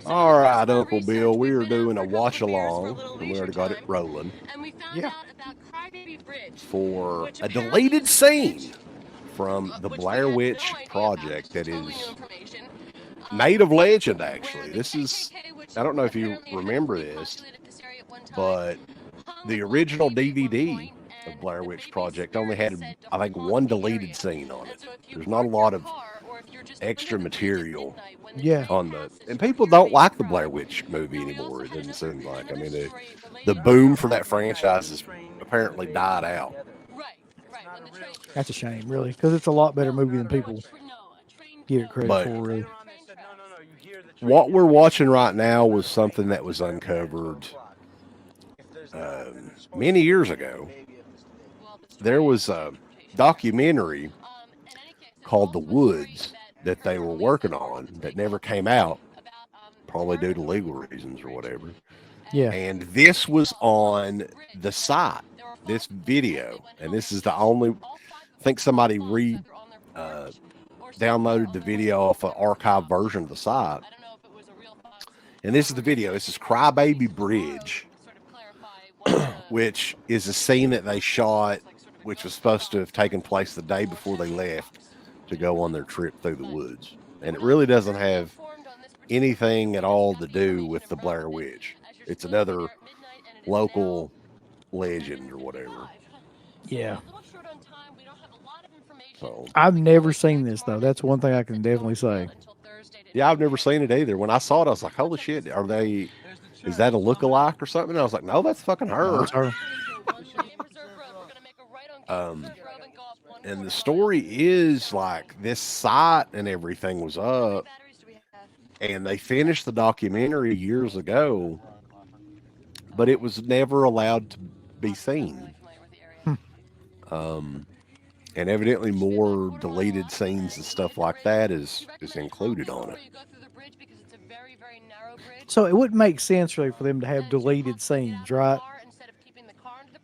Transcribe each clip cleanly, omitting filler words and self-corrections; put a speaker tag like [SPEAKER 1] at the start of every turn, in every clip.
[SPEAKER 1] All right, Uncle Bill, we are doing a watch along, and we already got it rolling
[SPEAKER 2] Yeah.
[SPEAKER 1] for a deleted scene from the Blair Witch Project that is made of legend, actually. This is, I don't know if you remember this, but the original DVD of Blair Witch Project only had, I think, one deleted scene on it. There's not a lot of extra material
[SPEAKER 2] Yeah.
[SPEAKER 1] on the, and people don't like the Blair Witch movie anymore. It doesn't seem like. I mean, the boom for that franchise has apparently died out.
[SPEAKER 2] That's a shame, really, because it's a lot better movie than people give it credit
[SPEAKER 1] But
[SPEAKER 2] for, really.
[SPEAKER 1] what we're watching right now was something that was uncovered many years ago. There was a documentary called The Woods that they were working on that never came out, probably due to legal reasons or whatever.
[SPEAKER 2] Yeah.
[SPEAKER 1] And this was on the site, this video, and this is the only. I think somebody uh, downloaded the video off an archived version of the site, and this is the video. This is Crybaby Bridge, which is a scene that they shot, which was supposed to have taken place the day before they left to go on their trip through the woods. And it really doesn't have anything at all to do with the Blair Witch. It's another local legend or whatever.
[SPEAKER 2] Yeah.
[SPEAKER 1] So
[SPEAKER 2] I've never seen this, though. That's one thing I can definitely say.
[SPEAKER 1] yeah, I've never seen it either. When I saw it, I was like, "Holy shit! Are they? Is that a look-alike or something?" And I was like, "No, that's fucking
[SPEAKER 2] No,
[SPEAKER 1] her."
[SPEAKER 2] it's her.
[SPEAKER 1] Um, and the story is like this site and everything was up, and they finished the documentary years ago, but it was never allowed to be seen.
[SPEAKER 2] Hmm.
[SPEAKER 1] Um, and evidently, more deleted scenes and stuff like that is included on it.
[SPEAKER 2] So it wouldn't make sense, really, for them to have deleted scenes, right?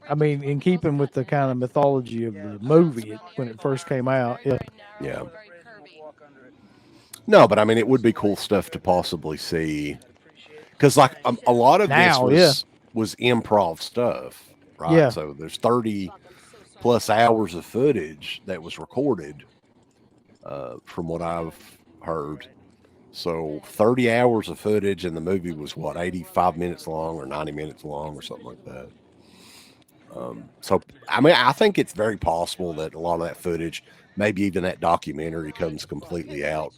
[SPEAKER 2] I mean, in keeping with the kind of mythology of the movie when it first came out. Yeah.
[SPEAKER 1] Yeah. No, but I mean, it would be cool stuff to possibly see because, like, a lot of this
[SPEAKER 2] Now, yeah.
[SPEAKER 1] was improv stuff, right?
[SPEAKER 2] Yeah.
[SPEAKER 1] So there's 30+ hours of footage that was recorded, from what I've heard. So 30 hours of footage, and the movie was what, 85 minutes long or 90 minutes long or something like that. So I mean, I think it's very possible that a lot of that footage, maybe even that documentary, comes completely out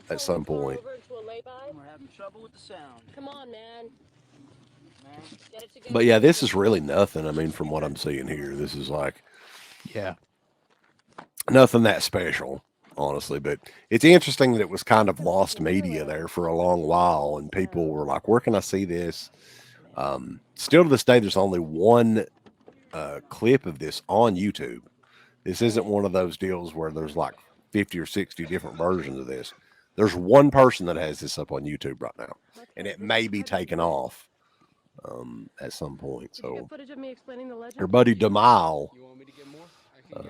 [SPEAKER 1] at some point. But yeah, this is really nothing. I mean, from what I'm seeing here, this is like
[SPEAKER 2] Yeah.
[SPEAKER 1] nothing that special, honestly. But it's interesting that it was kind of lost media there for a long while, and people were like, "Where can I see this?" Still to this day, there's only one clip of this on YouTube. This isn't one of those deals where there's like 50 or 60 different versions of this. There's one person that has this up on YouTube right now, and it may be taken off at some point. So, our buddy Demisle uh,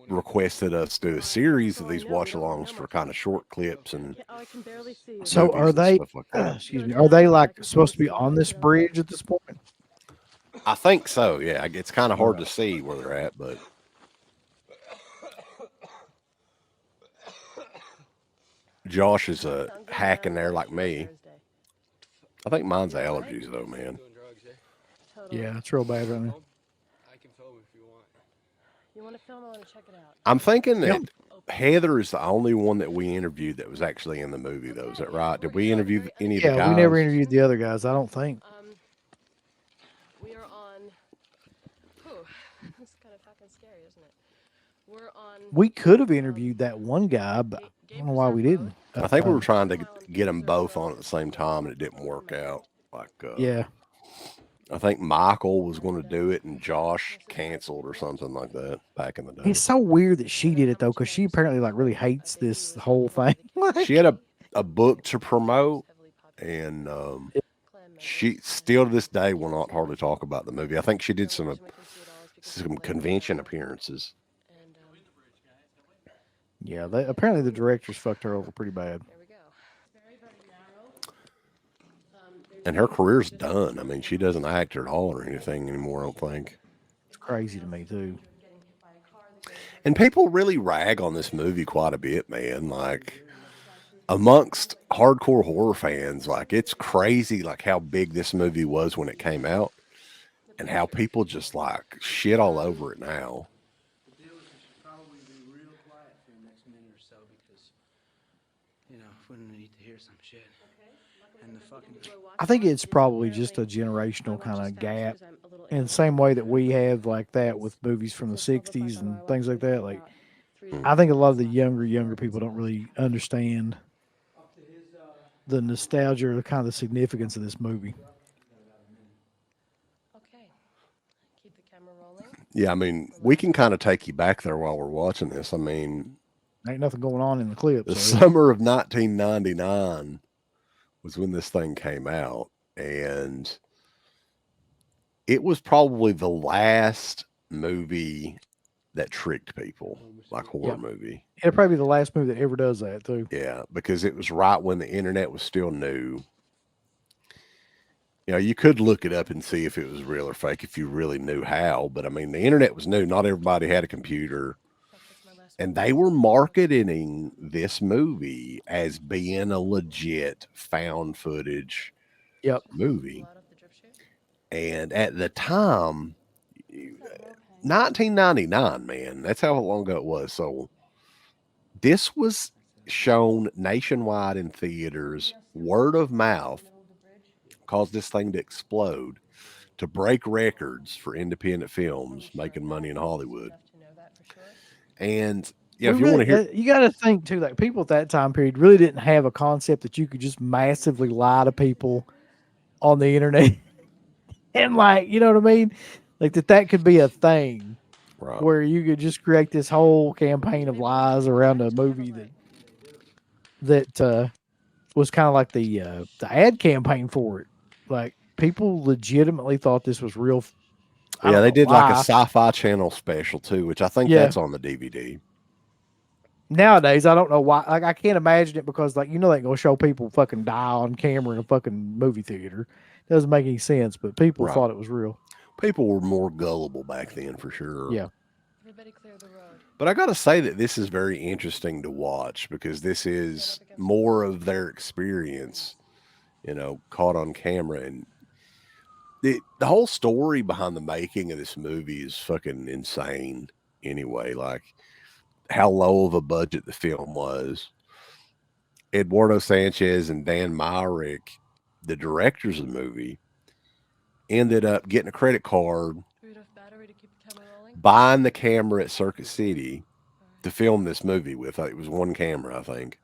[SPEAKER 1] requested us do a series of these watch alongs for kind of short clips and
[SPEAKER 2] So are
[SPEAKER 1] movies and
[SPEAKER 2] they,
[SPEAKER 1] stuff like that.
[SPEAKER 2] excuse me, are they like supposed to be on this bridge at this point?
[SPEAKER 1] I think so. Yeah, it's kind of
[SPEAKER 2] All
[SPEAKER 1] hard to
[SPEAKER 2] right.
[SPEAKER 1] see where they're at, but Josh is a hack in there like me. I think mine's allergies though, man.
[SPEAKER 2] Yeah, it's real bad right now.
[SPEAKER 1] I'm thinking
[SPEAKER 2] Yep.
[SPEAKER 1] that Heather is the only one that we interviewed that was actually in the movie, though. Is that right? Did we interview any of the
[SPEAKER 2] Yeah, we never
[SPEAKER 1] guys?
[SPEAKER 2] interviewed the other guys, I don't think. We could have interviewed that one guy, but I don't know why we didn't.
[SPEAKER 1] I think we were trying to get them both on at the same time, and it didn't work out. Like,
[SPEAKER 2] Yeah.
[SPEAKER 1] I think Michael was going to do it, and Josh canceled or something like that back in the
[SPEAKER 2] It's
[SPEAKER 1] day.
[SPEAKER 2] so weird that she did it though, because she apparently like really hates this whole thing.
[SPEAKER 1] She
[SPEAKER 2] Like,
[SPEAKER 1] had a book to promote, and she still to this day will not hardly talk about the movie. I think she did some convention appearances.
[SPEAKER 2] yeah, apparently the directors fucked her over pretty bad.
[SPEAKER 1] And her career's done. I mean, she doesn't act at all or anything anymore, I don't think.
[SPEAKER 2] It's crazy to me too.
[SPEAKER 1] And people really rag on this movie quite a bit, man. Like, amongst hardcore horror fans, like, it's crazy, like, how big this movie was when it came out and how people just, like, shit all over it now.
[SPEAKER 3] The deal is we should probably be real quiet for the next minute or so because, we don't need to hear some shit. And the fucking.
[SPEAKER 2] I think it's probably just a generational kind of gap. In the same way that we have like that with movies from the '60s and things like that. Like, I think a lot of the younger people don't really understand the nostalgia or the kind of the significance of this movie.
[SPEAKER 1] Yeah, I mean, we can kind of take you back there while we're watching this. I mean,
[SPEAKER 2] Ain't nothing going on in the clip,
[SPEAKER 1] the
[SPEAKER 2] so
[SPEAKER 1] summer of 1999 was when this thing came out. And it was probably the last movie that tricked people, like horror
[SPEAKER 2] yeah,
[SPEAKER 1] movie.
[SPEAKER 2] it'll probably be the last movie that ever does that too.
[SPEAKER 1] Yeah, because it was right when the internet was still new. You could look it up and see if it was real or fake if you really knew how. But I mean, the internet was new. Not everybody had a computer. And they were marketing this movie as being a legit found footage
[SPEAKER 2] Yep.
[SPEAKER 1] movie. And at the time, 1999, man, that's how long ago it was. So this was shown nationwide in theaters. Word of mouth caused this thing to explode, to break records for independent films making money in Hollywood. And
[SPEAKER 2] We
[SPEAKER 1] if you want to
[SPEAKER 2] really,
[SPEAKER 1] hear,
[SPEAKER 2] you got to think too. Like people at that time period really didn't have a concept that you could just massively lie to people on the internet, and like you know what I mean, like that could be a thing
[SPEAKER 1] right?
[SPEAKER 2] where you could just create this whole campaign of lies around a movie that was kind of like the ad campaign for it. Like people legitimately thought this was real. I
[SPEAKER 1] Yeah,
[SPEAKER 2] don't
[SPEAKER 1] they
[SPEAKER 2] know
[SPEAKER 1] did like a
[SPEAKER 2] why.
[SPEAKER 1] sci-fi channel special too, which I think
[SPEAKER 2] Yeah.
[SPEAKER 1] that's on the DVD.
[SPEAKER 2] Nowadays, I don't know why. Like, I can't imagine it because, like, they ain't gonna show people fucking die on camera in a fucking movie theater. Doesn't make any sense. But people
[SPEAKER 1] Right.
[SPEAKER 2] thought it was real.
[SPEAKER 1] People were more gullible back then for sure.
[SPEAKER 2] Yeah.
[SPEAKER 1] But I got to say that this is very interesting to watch because this is more of their experience, caught on camera. And the whole story behind the making of this movie is fucking insane anyway. Like how low of a budget the film was. Eduardo Sanchez and Dan Myrick, the directors of the movie, ended up getting a credit card, buying the camera at Circuit City to film this movie with. It was one camera, I think.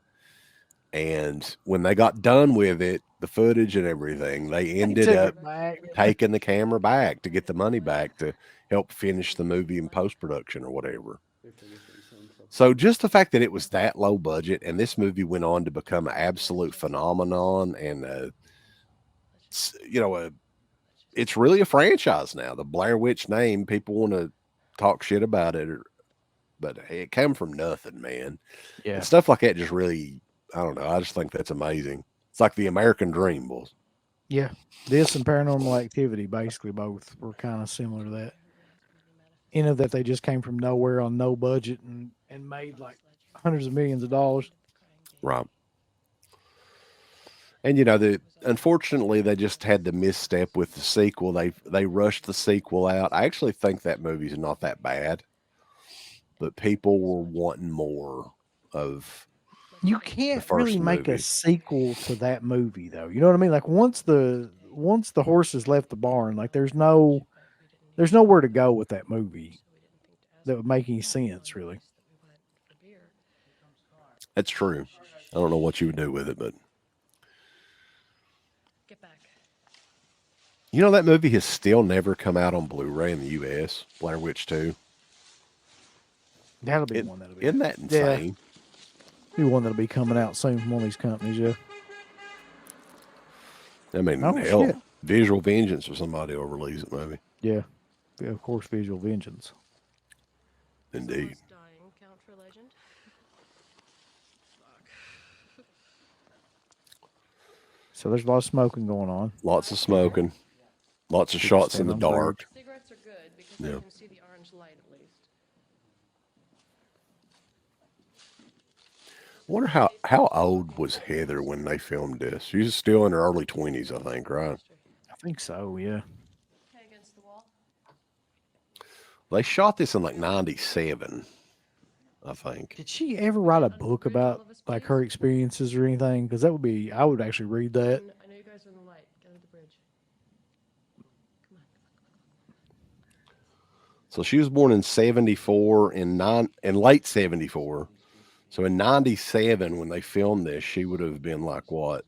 [SPEAKER 1] And when they got done with it, the footage and everything, they
[SPEAKER 2] They
[SPEAKER 1] ended
[SPEAKER 2] took
[SPEAKER 1] up
[SPEAKER 2] it back.
[SPEAKER 1] taking the camera back to get the money back to help finish the movie in post production or whatever. So just the fact that it was that low budget and this movie went on to become an absolute phenomenon and you know a it's really a franchise now. The Blair Witch name, people want to talk shit about it, but hey, it came from nothing, man. And
[SPEAKER 2] Yeah.
[SPEAKER 1] stuff like that just really, I don't know. I just think that's amazing. It's like the American dream, boys.
[SPEAKER 2] Yeah. This and Paranormal Activity, basically, both were kind of similar to that. That they just came from nowhere on no budget and made like hundreds of millions of dollars.
[SPEAKER 1] Right. And unfortunately they just had the misstep with the sequel. They rushed the sequel out. I actually think that movie's not that bad, but people were wanting more of
[SPEAKER 2] You
[SPEAKER 1] the
[SPEAKER 2] can't really
[SPEAKER 1] first
[SPEAKER 2] make a
[SPEAKER 1] movie.
[SPEAKER 2] sequel to that movie though. You know what I mean? Like once the horses left the barn, like there's nowhere to go with that movie that would make any sense really.
[SPEAKER 1] That's true. I don't know what you would do with it, but that movie has still never come out on Blu-ray in the US. Blair Witch 2.
[SPEAKER 2] That'll be
[SPEAKER 1] It
[SPEAKER 2] one that'll be
[SPEAKER 1] isn't that
[SPEAKER 2] yeah,
[SPEAKER 1] insane?
[SPEAKER 2] be one that'll be coming out soon from one of these companies. Yeah.
[SPEAKER 1] I mean,
[SPEAKER 2] Oh shit.
[SPEAKER 1] hell, Visual Vengeance or somebody will release it, maybe.
[SPEAKER 2] Yeah. Yeah, of course, Visual Vengeance.
[SPEAKER 1] Indeed.
[SPEAKER 2] So there's a lot of smoking going on.
[SPEAKER 1] Lots of smoking, lots of
[SPEAKER 2] People
[SPEAKER 1] shots in
[SPEAKER 2] standing
[SPEAKER 1] the
[SPEAKER 2] on the bridge.
[SPEAKER 1] dark.
[SPEAKER 4] Cigarettes are good because
[SPEAKER 1] Yeah.
[SPEAKER 4] I can see the orange light at least.
[SPEAKER 1] Wonder how old was Heather when they filmed this? She was still in her early 20s, I think, right?
[SPEAKER 2] I think so. Yeah.
[SPEAKER 4] Okay, against the wall.
[SPEAKER 1] They shot this in like 97, I think.
[SPEAKER 2] Did she ever write a book about like her experiences or anything? Because that would be, I would actually read that.
[SPEAKER 4] I know you guys are in the light. Get under the bridge.
[SPEAKER 1] So she was born in 74, in late 74. So in 97, when they filmed this, she would have been like what?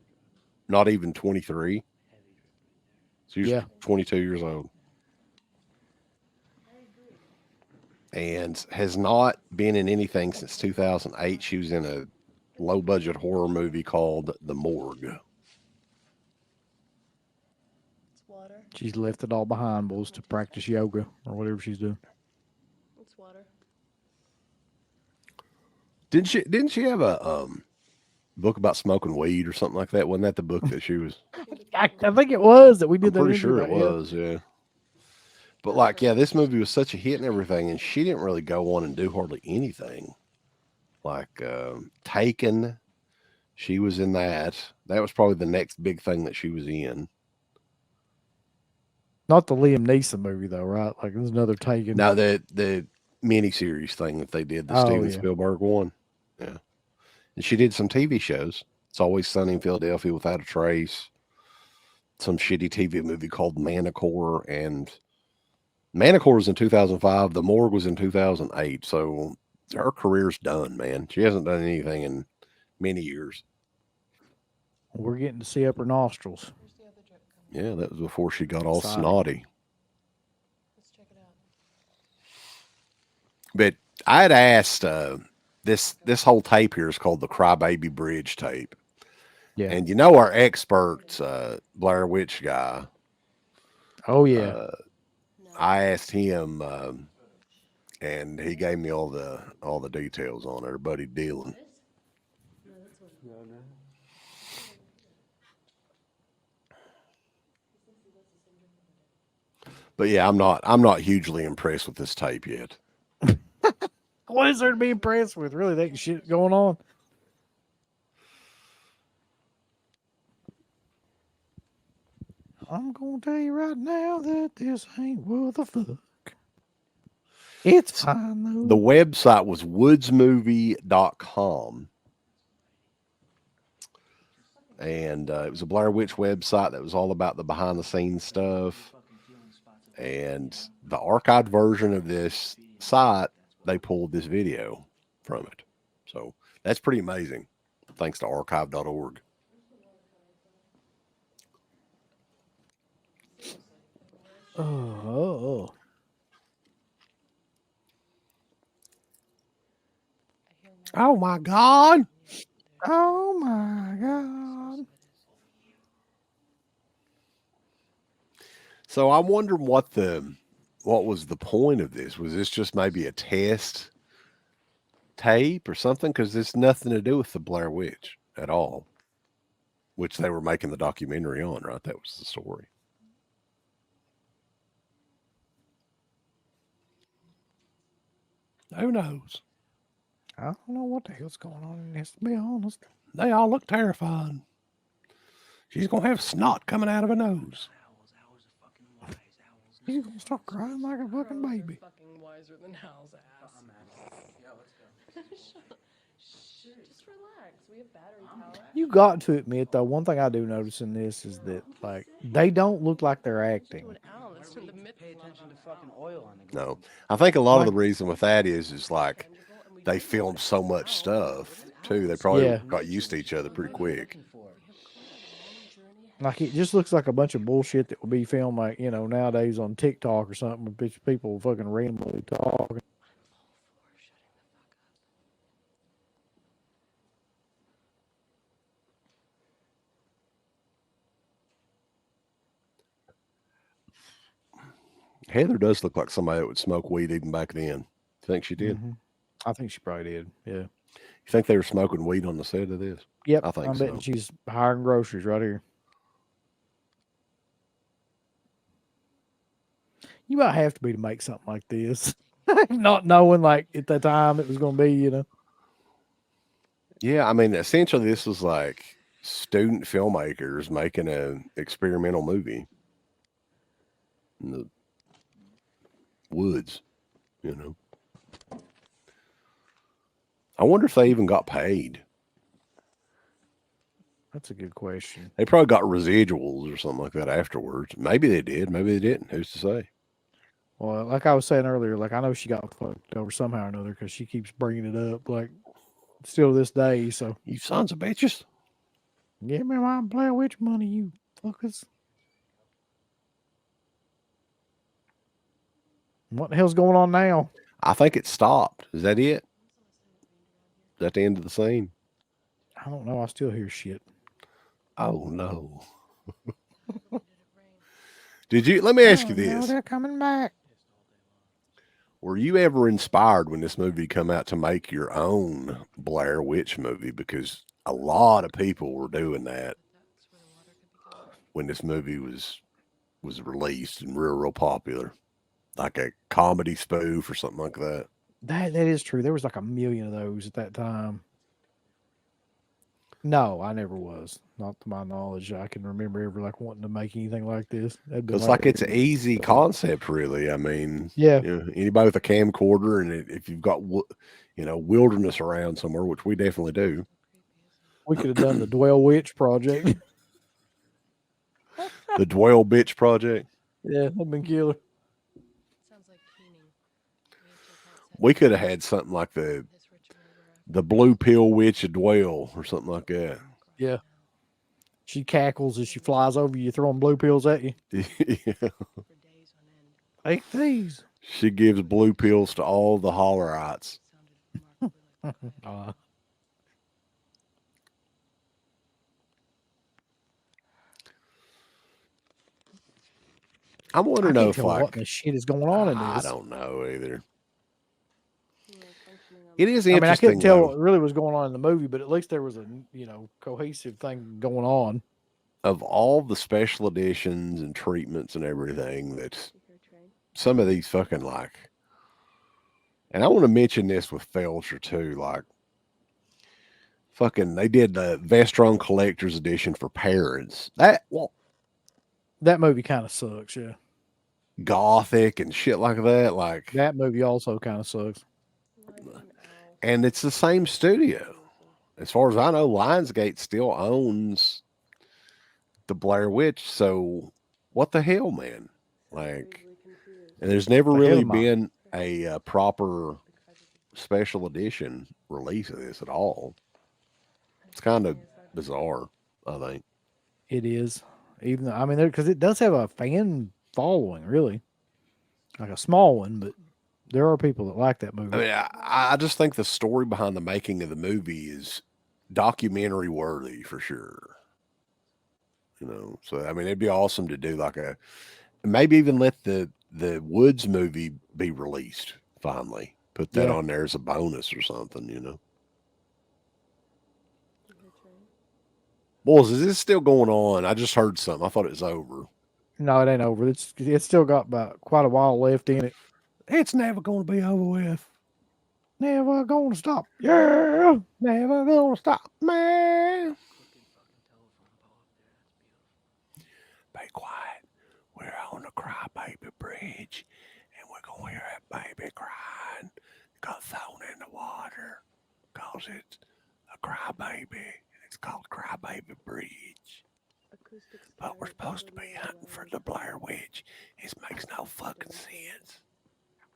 [SPEAKER 1] Not even 23. So she was
[SPEAKER 2] Yeah.
[SPEAKER 1] 22 years old. And has not been in anything since 2008. She was in a low budget horror movie called The Morgue.
[SPEAKER 4] It's water.
[SPEAKER 2] She's left it all behind, boys, to practice yoga or whatever she's doing.
[SPEAKER 4] It's water.
[SPEAKER 1] Didn't she have a book about smoking weed or something like that? Wasn't that the book that she was?
[SPEAKER 2] I think it was that we did
[SPEAKER 1] I'm
[SPEAKER 2] that.
[SPEAKER 1] pretty
[SPEAKER 2] interview
[SPEAKER 1] sure it
[SPEAKER 2] about, yeah.
[SPEAKER 1] was, yeah. But like, yeah, this movie was such a hit and everything, and she didn't really go on and do hardly anything. Like Taken, she was in that. That was probably the next big thing that she was in.
[SPEAKER 2] Not the Liam Neeson movie though, right? Like there's another Taken.
[SPEAKER 1] Now the miniseries thing that they did, the
[SPEAKER 2] Oh,
[SPEAKER 1] Steven
[SPEAKER 2] yeah.
[SPEAKER 1] Spielberg one, yeah. And she did some TV shows. It's Always Sunny in Philadelphia, Without a Trace. Some shitty TV movie called Manicore, and Manicore was in 2005. The Morgue was in 2008. So her career's done, man. She hasn't done anything in many years.
[SPEAKER 2] We're getting to see up her nostrils.
[SPEAKER 4] Where's the other drip coming?
[SPEAKER 1] Yeah, that was before she got all
[SPEAKER 2] Exciting.
[SPEAKER 1] snotty.
[SPEAKER 4] Let's check it out.
[SPEAKER 1] But I had asked this whole tape here is called the Crybaby Bridge tape.
[SPEAKER 2] Yeah.
[SPEAKER 1] And you know our expert Blair Witch guy.
[SPEAKER 2] Oh yeah.
[SPEAKER 1] I asked him, and he gave me all the details on her buddy Dylan. But yeah, I'm not hugely impressed with this tape yet.
[SPEAKER 2] What is there to be impressed with? Really, that shit going on. I'm gonna tell you right now that this ain't worth a fuck. It's fine though.
[SPEAKER 1] The website was woodsmovie.com. And it was a Blair Witch website that was all about the behind the scenes stuff. And the archived version of this site, they pulled this video from it. So that's pretty amazing. Thanks to archive.org.
[SPEAKER 2] Oh.
[SPEAKER 1] Oh my God.
[SPEAKER 2] Oh my God.
[SPEAKER 1] So I wonder what was the point of this? Was this just maybe a test tape or something? Because there's nothing to do with the Blair Witch at all, which they were making the documentary on, right? That was the story. Who knows?
[SPEAKER 2] I don't know what the hell's going on in this, to be honest.
[SPEAKER 1] They all look terrified. She's going to have snot coming out of her nose.
[SPEAKER 2] He's gonna start crying like a fucking baby.
[SPEAKER 4] Fucking wiser than Hal's ass.
[SPEAKER 3] Yeah, let's go.
[SPEAKER 4] Just relax. We have battery power.
[SPEAKER 2] You got to admit though, one thing I do notice in this is that like they don't look like they're acting.
[SPEAKER 4] Al, let's turn the mid.
[SPEAKER 3] Pay attention to fucking oil on the ground.
[SPEAKER 1] No, I think a lot of the reason with that is like they filmed so much stuff too. They probably
[SPEAKER 2] Yeah.
[SPEAKER 1] got used to each other pretty quick.
[SPEAKER 2] Like it just looks like a bunch of bullshit that would be filmed like, nowadays on TikTok or something with people fucking randomly talking.
[SPEAKER 1] Heather does look like somebody that would smoke weed even back then. You think she did?
[SPEAKER 2] Mhm. I think she probably did. Yeah.
[SPEAKER 1] You think they were smoking weed on the set of this?
[SPEAKER 2] Yep.
[SPEAKER 1] I think
[SPEAKER 2] I'm betting
[SPEAKER 1] so.
[SPEAKER 2] she's hiring groceries right here. you might have to be to make something like this, not knowing like at the time it was going to be, you know.
[SPEAKER 1] Yeah, I mean, essentially, this was like student filmmakers making an experimental movie in the woods. You know, I wonder if they even got paid.
[SPEAKER 2] That's a good question.
[SPEAKER 1] They probably got residuals or something like that afterwards. Maybe they did. Maybe they didn't. Who's to say?
[SPEAKER 2] Well, like I was saying earlier, like I know she got fucked over somehow or another because she keeps bringing it up, like still to this day. So
[SPEAKER 1] You sons of bitches.
[SPEAKER 2] give me my Blair Witch money, you fuckers. What the hell's going on now?
[SPEAKER 1] I think it stopped. Is that it? Is that the end of the scene?
[SPEAKER 2] I don't know. I still hear shit.
[SPEAKER 1] Oh no. Did you? Let me ask you
[SPEAKER 2] Oh no,
[SPEAKER 1] this:
[SPEAKER 2] they're coming back.
[SPEAKER 1] were you ever inspired when this movie come out to make your own Blair Witch movie? Because a lot of people were doing that when this movie was released and real popular, like a comedy spoof or something like that.
[SPEAKER 2] That is true. There was like a million of those at that time. No, I never was. Not to my knowledge. I can remember ever like wanting to make anything like this. That'd been
[SPEAKER 1] Because
[SPEAKER 2] like,
[SPEAKER 1] like it's an easy concept, really. I mean,
[SPEAKER 2] yeah,
[SPEAKER 1] you know, anybody with a camcorder, and if you've got wilderness around somewhere, which we definitely do.
[SPEAKER 2] we could have done the Dwell Witch Project.
[SPEAKER 1] The Dwell Bitch Project.
[SPEAKER 2] Yeah, that'd been killer.
[SPEAKER 4] Sounds like keening.
[SPEAKER 1] We could have had something like the Blue Pill Witch of Dwell or something like that.
[SPEAKER 2] Yeah. She cackles as she flies over you, throwing blue pills at you.
[SPEAKER 1] Yeah.
[SPEAKER 2] Take these.
[SPEAKER 1] She gives blue pills to all the hollerites.
[SPEAKER 2] Uh,
[SPEAKER 1] I'm
[SPEAKER 2] I
[SPEAKER 1] wondering
[SPEAKER 2] can't
[SPEAKER 1] if
[SPEAKER 2] tell what
[SPEAKER 1] like
[SPEAKER 2] in the shit is going on in
[SPEAKER 1] I
[SPEAKER 2] this.
[SPEAKER 1] don't know either. It is
[SPEAKER 2] I mean, I couldn't
[SPEAKER 1] interesting
[SPEAKER 2] tell
[SPEAKER 1] though.
[SPEAKER 2] what really was going on in the movie, but at least there was a cohesive thing going on.
[SPEAKER 1] Of all the special editions and treatments and everything, that some of these fucking like, and I want to mention this with Felcher too, like fucking they did the Vestron Collector's Edition for parents. That
[SPEAKER 2] That movie kind of sucks. Yeah,
[SPEAKER 1] gothic and shit like that, like,
[SPEAKER 2] that movie also kind of sucks.
[SPEAKER 1] and it's the same studio. As far as I know, Lionsgate still owns the Blair Witch. So what the hell, man? Like, and there's never
[SPEAKER 2] The hell,
[SPEAKER 1] really
[SPEAKER 2] man.
[SPEAKER 1] been a proper special edition release of this at all. It's kind of bizarre, I think.
[SPEAKER 2] It is. Even though, I mean, because it does have a fan following, really, like a small one, but there are people that like that
[SPEAKER 1] I
[SPEAKER 2] movie.
[SPEAKER 1] mean, I just think the story behind the making of the movie is documentary worthy for sure. So I mean, it'd be awesome to do like a maybe even let the Woods movie be released finally. Put that
[SPEAKER 2] Yeah.
[SPEAKER 1] on there as a bonus or something. Boys, is this still going on? I just heard something. I thought it was over.
[SPEAKER 2] No, it ain't over. It's still got about quite a while left in it.
[SPEAKER 1] It's never going to be over with.
[SPEAKER 2] Never gonna stop. Yeah, never gonna stop, man.
[SPEAKER 1] Be quiet. We're on the Crybaby Bridge, and we're going to hear that baby crying. Got thrown in the water because it's a crybaby. It's called Crybaby Bridge. But we're supposed to be hunting for the Blair Witch. This makes no fucking sense.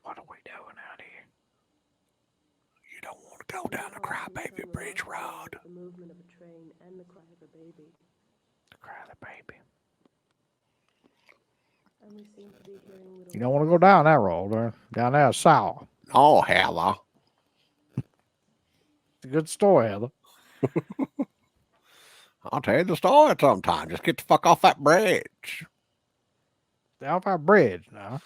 [SPEAKER 2] What are we doing out here?
[SPEAKER 1] You don't want to go down the Crybaby Bridge road.
[SPEAKER 5] The movement of a train and the cry of a baby.
[SPEAKER 2] The cry of the baby.
[SPEAKER 5] And we seem to be hearing little
[SPEAKER 2] You don't want to go down that road, or down there south.
[SPEAKER 1] Oh, hella.
[SPEAKER 2] It's a good story, Heather.
[SPEAKER 1] I'll tell you the story sometime. Just get the fuck off that bridge.
[SPEAKER 2] Stay off our bridge now.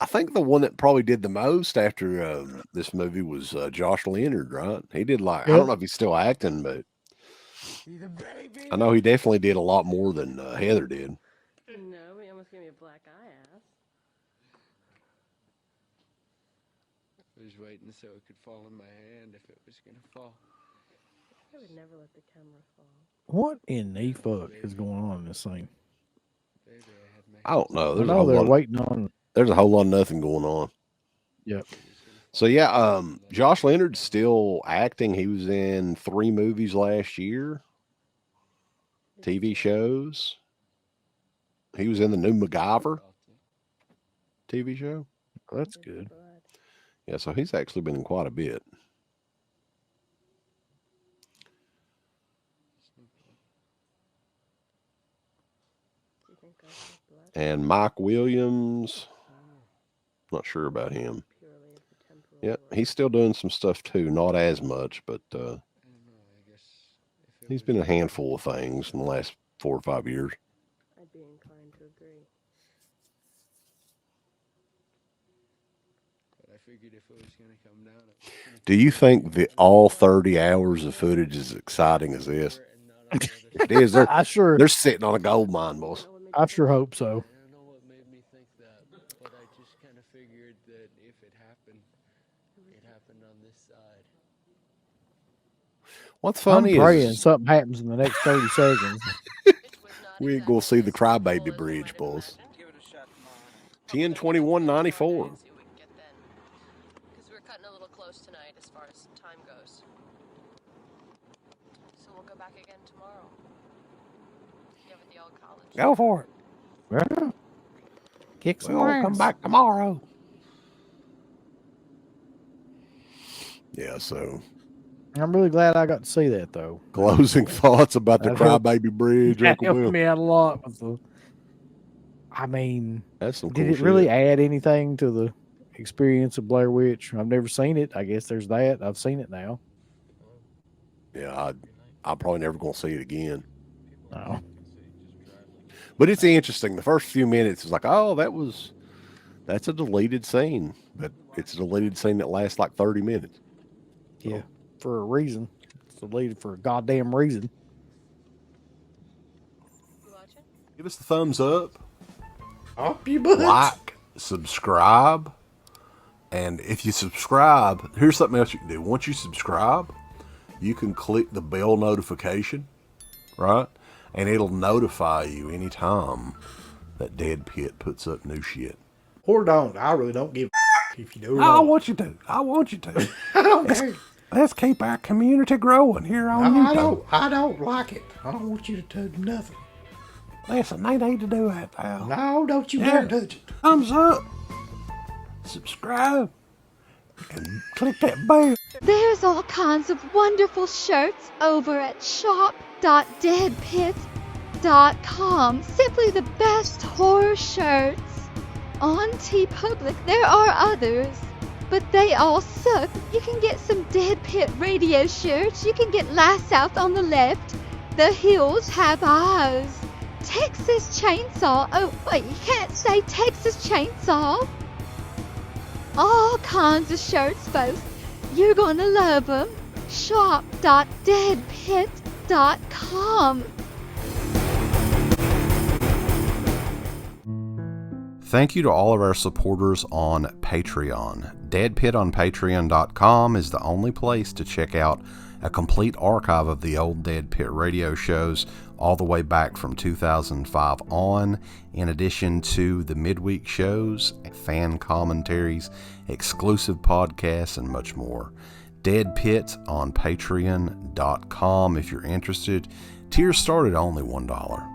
[SPEAKER 1] I think the one that probably did the most after this movie was Josh Leonard, right? He did like, I
[SPEAKER 2] Yep.
[SPEAKER 1] don't know if he's still acting, but I know he definitely did a lot more than Heather did.
[SPEAKER 5] No, he almost gave me a black eye ass.
[SPEAKER 3] I was waiting so it could fall in my hand if it was gonna fall.
[SPEAKER 5] I would never let the camera fall.
[SPEAKER 2] What in the fuck is going on in this thing?
[SPEAKER 3] Baby, I had my
[SPEAKER 1] I don't know.
[SPEAKER 2] I
[SPEAKER 1] There's a
[SPEAKER 2] know
[SPEAKER 1] whole
[SPEAKER 2] they're
[SPEAKER 1] lot.
[SPEAKER 2] waiting on.
[SPEAKER 1] There's a whole lot of nothing going on.
[SPEAKER 2] Yep.
[SPEAKER 1] So yeah, Josh Leonard's still acting. He was in 3 movies last year, TV shows. He was in the new MacGyver TV show.
[SPEAKER 2] Well, that's good.
[SPEAKER 5] Blood.
[SPEAKER 1] Yeah, so he's actually been in quite a bit.
[SPEAKER 5] Do you think God has blood?
[SPEAKER 1] And Mike Williams, not sure about him.
[SPEAKER 5] Purely of the temporal
[SPEAKER 1] Yeah,
[SPEAKER 5] world.
[SPEAKER 1] he's still doing some stuff too, not as much, but
[SPEAKER 3] I don't know, I guess if it
[SPEAKER 1] he's
[SPEAKER 3] was
[SPEAKER 1] been in a
[SPEAKER 3] gonna
[SPEAKER 1] handful of things in the last 4 or 5 years.
[SPEAKER 5] I'd be inclined to agree.
[SPEAKER 3] But I figured if it was gonna come down, it was gonna
[SPEAKER 1] Do you think that all 30 hours of footage is as exciting as this?
[SPEAKER 3] and not all the other
[SPEAKER 1] It is. They're,
[SPEAKER 2] I sure,
[SPEAKER 1] they're sitting on a gold mine, boys.
[SPEAKER 2] I sure hope so.
[SPEAKER 3] I don't know what made me think that, but I just kind of figured that if it happened on this side.
[SPEAKER 1] What's
[SPEAKER 2] I'm
[SPEAKER 1] funny
[SPEAKER 2] praying
[SPEAKER 1] is
[SPEAKER 2] something happens in the next 30 seconds.
[SPEAKER 1] we ain't gonna see the Crybaby Bridge, boys.
[SPEAKER 3] Give it a shot tomorrow.
[SPEAKER 1] 10/21/94.
[SPEAKER 4] See what we can get then. Because we're cutting a little close tonight as far as time goes. So we'll go back again tomorrow. Give it the old college.
[SPEAKER 1] Go for it.
[SPEAKER 2] Yeah. Kick some
[SPEAKER 1] We'll
[SPEAKER 2] ass.
[SPEAKER 1] come back tomorrow. Yeah, so
[SPEAKER 2] I'm really glad I got to see that though.
[SPEAKER 1] closing thoughts about the
[SPEAKER 2] That helped-
[SPEAKER 1] Crybaby Bridge,
[SPEAKER 2] That
[SPEAKER 1] Uncle
[SPEAKER 2] helped
[SPEAKER 1] Will.
[SPEAKER 2] me out a lot with the. I mean,
[SPEAKER 1] That's some
[SPEAKER 2] did
[SPEAKER 1] cool
[SPEAKER 2] it really
[SPEAKER 1] shit.
[SPEAKER 2] add anything to the experience of Blair Witch? I've never seen it. I guess there's that. I've seen it now.
[SPEAKER 1] Yeah, I'm probably never gonna see it again.
[SPEAKER 2] No.
[SPEAKER 1] But it's interesting. The first few minutes is like, oh, that's a deleted scene. But it's a deleted scene that lasts like 30 minutes.
[SPEAKER 2] Yeah, for a reason. It's deleted for a goddamn reason.
[SPEAKER 4] You watching?
[SPEAKER 1] Give us the thumbs up,
[SPEAKER 2] Up you butt.
[SPEAKER 1] like, subscribe. And if you subscribe, here's something else you can do. Once you subscribe, you can click the bell notification, right? And it'll notify you anytime that Dead Pit puts up new shit.
[SPEAKER 2] Or don't. I really don't give a if you do or
[SPEAKER 1] I
[SPEAKER 2] not.
[SPEAKER 1] want you to. I want you to.
[SPEAKER 2] I don't care.
[SPEAKER 1] Let's keep our community growing here on YouTube.
[SPEAKER 2] I don't like it. I don't want you to touch nothing.
[SPEAKER 1] Listen, they need to do that now.
[SPEAKER 2] No, don't you
[SPEAKER 1] Yeah.
[SPEAKER 2] dare touch it.
[SPEAKER 1] Thumbs up, subscribe, and click that bell.
[SPEAKER 6] There's all kinds of wonderful shirts over at shop.deadpit.com. Simply the best horror shirts. On TeePublic, there are others, but they all suck. You can get some Dead Pit radio shirts. You can get Last South on the left. The Hills Have Eyes. Texas Chainsaw. Oh, wait, you can't say Texas Chainsaw. All kinds of shirts, folks. You're gonna love them. Shop.deadpit.com.
[SPEAKER 1] Thank you to all of our supporters on Patreon. Dead Pit on Patreon.com is the only place to check out a complete archive of the old Dead Pit radio shows all the way back from 2005 on, in addition to the midweek shows, fan commentaries, exclusive podcasts, and much more. Dead Pit on Patreon.com if you're interested. Tiers start at only $1.